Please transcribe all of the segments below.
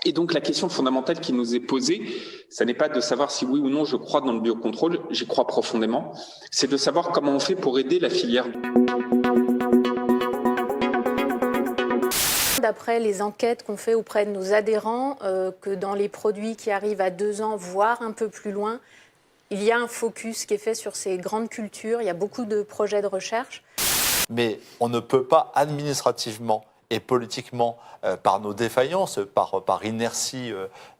Et donc la question fondamentale qui nous est posée, ça n'est pas de savoir si oui ou non je crois dans le biocontrôle, j'y crois profondément, c'est de savoir comment on fait pour aider la filière. D'après les enquêtes qu'on fait auprès de nos adhérents, que dans les produits qui arrivent à 2 ans, voire un peu plus loin, il y a un focus qui est fait sur ces grandes cultures, il y a beaucoup de projets de recherche. Mais on ne peut pas administrativement et politiquement, par nos défaillances, par inertie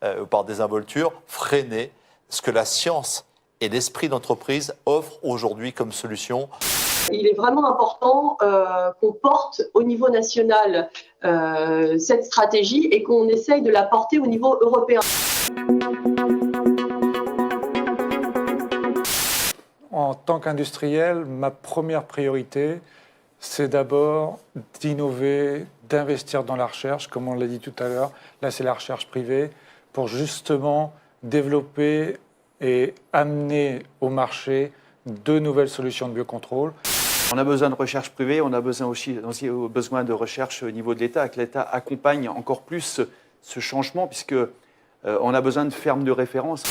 ou par désinvolture, freiner ce que la science et l'esprit d'entreprise offrent aujourd'hui comme solution. Il est vraiment important qu'on porte au niveau national cette stratégie et qu'on essaye de la porter au niveau européen. En tant qu'industriel, ma première priorité, c'est d'abord d'innover, d'investir dans la recherche, comme on l'a dit tout à l'heure. Là, c'est la recherche privée, pour justement développer et amener au marché de nouvelles solutions de biocontrôle. On a besoin de recherche privée, on a aussi besoin de recherche au niveau de l'État, que l'État accompagne encore plus ce changement, puisqu'on a besoin de fermes de référence.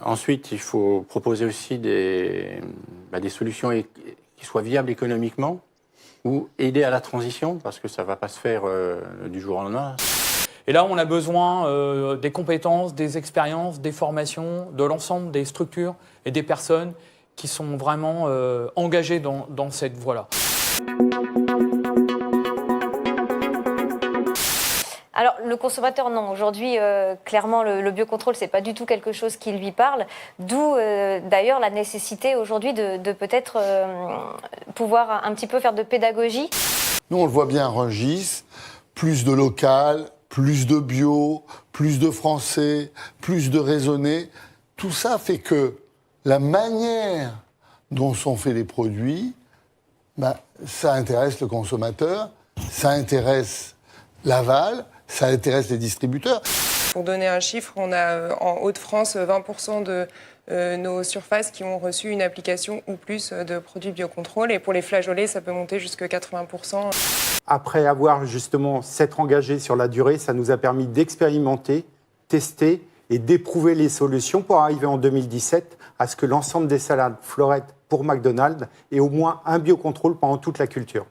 Ensuite, il faut proposer aussi des solutions qui soient viables économiquement ou aider à la transition, parce que ça ne va pas se faire du jour au lendemain. Et là, on a besoin des compétences, des expériences, des formations, de l'ensemble des structures et des personnes qui sont vraiment engagées dans cette voie-là. Alors, le consommateur, non. Aujourd'hui, clairement, le biocontrôle, ce n'est pas du tout quelque chose qui lui parle. D'où, d'ailleurs, la nécessité aujourd'hui de peut-être pouvoir un petit peu faire de pédagogie. Nous, on le voit bien à Rungis, plus de local, plus de bio, plus de français, plus de raisonné. Tout ça fait que la manière dont sont faits les produits, ça intéresse le consommateur, ça intéresse l'aval, ça intéresse les distributeurs. Pour donner un chiffre, on a en Hauts-de-France 20% de nos surfaces qui ont reçu une application ou plus de produits biocontrôle. Et pour les flageolets, ça peut monter jusqu'à 80%. Après avoir justement s'être engagé sur la durée, ça nous a permis d'expérimenter, tester et d'éprouver les solutions pour arriver en 2017 à ce que l'ensemble des salades Florette pour McDonald's ait au moins un biocontrôle pendant toute la culture.